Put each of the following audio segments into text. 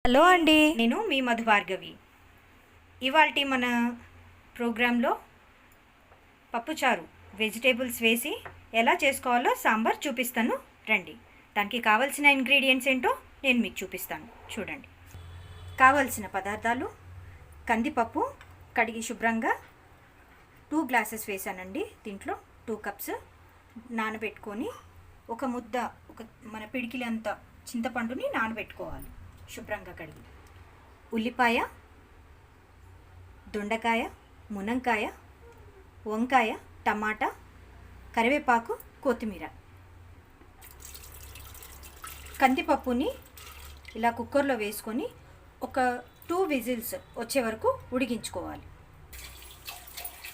Hello అండి, నేను మీ మధుభార్గవి. ఇవాల్టి మన ప్రోగ్రాంలో పప్పుచారు వెజిటేబుల్స్ వేసి ఎలా చేసుకోవాలో సాంబార్ చూపిస్తాను రండి. దానికి కావాల్సిన ఇంగ్రీడియంట్స్ ఏంటో నేను మీకు చూపిస్తాను చూడండి. కావాల్సిన పదార్థాలు: కందిపప్పు కడిగి శుభ్రంగా 2 గ్లాసెస్ వేసానండి. దీంట్లో 2 కప్స్ నానబెట్టుకొని ఒక ముద్ద మన పిడికిలంత చింతపండుని నానబెట్టుకోవాలి శుభ్రంగా కడిగి. ఉల్లిపాయ, దొండకాయ, మునంకాయ, వంకాయ, టమాటా, కరివేపాకు, కొత్తిమీర. కందిపప్పుని ఇలా కుక్కర్లో వేసుకొని ఒక 2 విజిల్స్ వచ్చే వరకు ఉడికించుకోవాలి.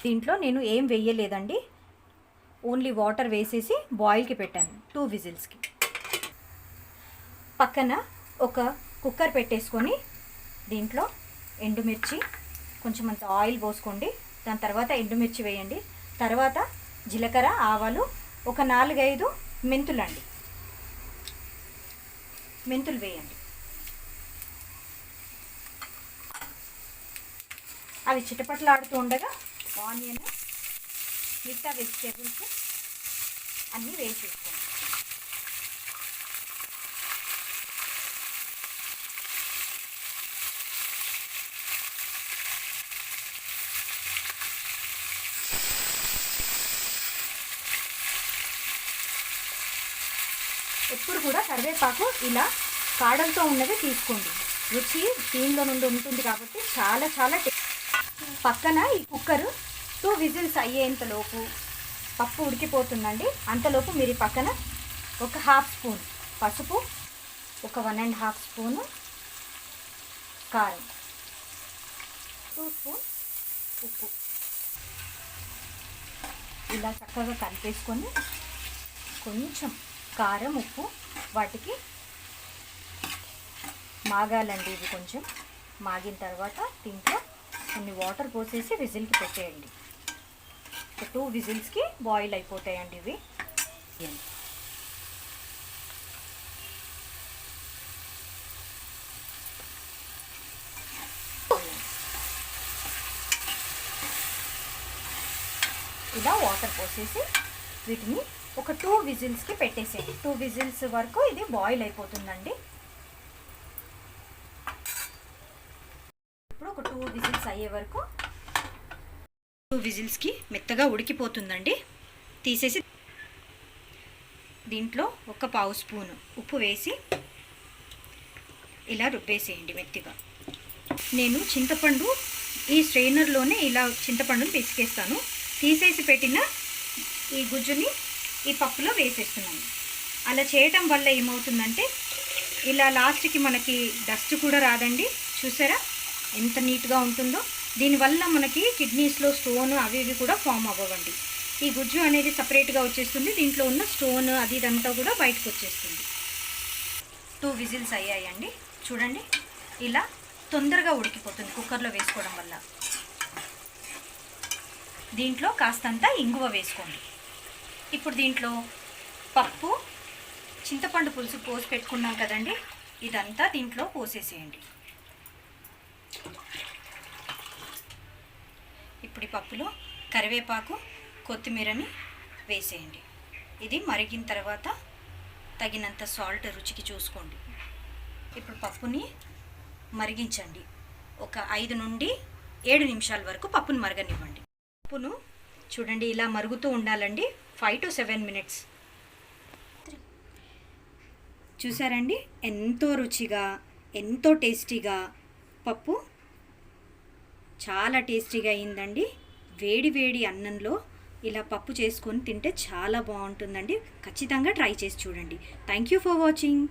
దీంట్లో నేను ఏం వేయలేదండి, ఓన్లీ వాటర్ వేసేసి బాయిల్కి పెట్టాను 2 విజిల్స్కి. పక్కన ఒక కుక్కర్ పెట్టేసుకొని దీంట్లో ఎండుమిర్చి, కొంచెం అంత ఆయిల్ పోసుకోండి. దాని తర్వాత ఎండుమిర్చి వేయండి. తర్వాత జీలకర్ర, ఆవాలు, ఒక 4-5 మెంతులండి, మెంతులు వేయండి. అవి చిటపట్లాడుతూ ఉండగా ఆనియన్, మిగతా వెజిటేబుల్స్ అన్నీ వేసేసుకోండి. ఎప్పుడు కూడా కరివేపాకు ఇలా కాడలతో ఉన్నది తీసుకోండి, రుచి దీనిలో నుండి ఉంటుంది కాబట్టి చాలా చాలా పక్కన ఈ కుక్కరు 2 విజిల్స్ అయ్యేంతలోపు పప్పు ఉడికిపోతుందండి. అంతలోపు మీరు పక్కన ఒక 1/2 స్పూన్ పసుపు, ఒక 1.5 స్పూను కారం, 2 స్పూన్ ఉప్పు ఇలా చక్కగా కలిపేసుకొని కొంచెం కారం, ఉప్పు వాటికి మాగాలండి. ఇవి కొంచెం మాగిన తర్వాత దీంట్లో కొన్ని వాటర్ పోసేసి విజిల్కి పెట్టేయండి. 2 విజిల్స్కి బాయిల్ అయిపోతాయండి ఇవి. ఇలా వాటర్ పోసేసి వీటిని ఒక 2 విజిల్స్కి పెట్టేసేయండి. 2 విజిల్స్ వరకు ఇది బాయిల్ అయిపోతుందండి. ఇప్పుడు ఒక 2 విజిల్స్ అయ్యే వరకు 2 విజిల్స్కి మెత్తగా ఉడికిపోతుందండి. తీసేసి దీంట్లో ఒక 1/2 స్పూను ఉప్పు వేసి ఇలా రుబ్బేసేయండి మెత్తగా. నేను చింతపండు ఈ స్ట్రెయినర్లోనే ఇలా చింతపండుని పిసికేస్తాను. తీసేసి పెట్టిన ఈ గుజ్జుని ఈ పప్పులో వేసేస్తున్నాను. అలా చేయటం వల్ల ఏమవుతుందంటే ఇలా లాస్ట్కి మనకి డస్ట్ కూడా రాదండి. చూసారా ఎంత నీట్గా ఉంటుందో. దీనివల్ల మనకి కిడ్నీస్లో స్టోన్ అవి ఇవి కూడా ఫామ్ అవ్వవండి. ఈ గుజ్జు అనేది సపరేట్గా వచ్చేస్తుంది. దీంట్లో ఉన్న స్టోన్ అది ఇదంతా కూడా బయటకు వచ్చేస్తుంది. 2 విజిల్స్ అయ్యాయండి. చూడండి ఇలా తొందరగా ఉడికిపోతుంది కుక్కర్లో వేసుకోవడం వల్ల. దీంట్లో కాస్తంత ఇంగువ వేసుకోండి. ఇప్పుడు దీంట్లో పప్పు, చింతపండు పులుసు పోసి పెట్టుకున్నాం కదండి, ఇదంతా దీంట్లో పోసేసేయండి. ఇప్పుడు ఈ పప్పులో కరివేపాకు, కొత్తిమీరని వేసేయండి. ఇది మరిగిన తర్వాత తగినంత సాల్ట్ రుచికి చూసుకోండి. ఇప్పుడు పప్పుని మరిగించండి. ఒక 5 నుండి 7 నిమిషాల వరకు పప్పును మరగనివ్వండి. పప్పును చూడండి ఇలా మరుగుతూ ఉండాలండి. 5 to 7 మినిట్స్. చూసారండి ఎంతో రుచిగా, ఎంతో టేస్టీగా పప్పు చాలా టేస్టీగా అయిందండి. వేడి వేడి అన్నంలో ఇలా పప్పు చేసుకొని తింటే చాలా బాగుంటుందండి. ఖచ్చితంగా ట్రై చేసి చూడండి. Thank you for watching.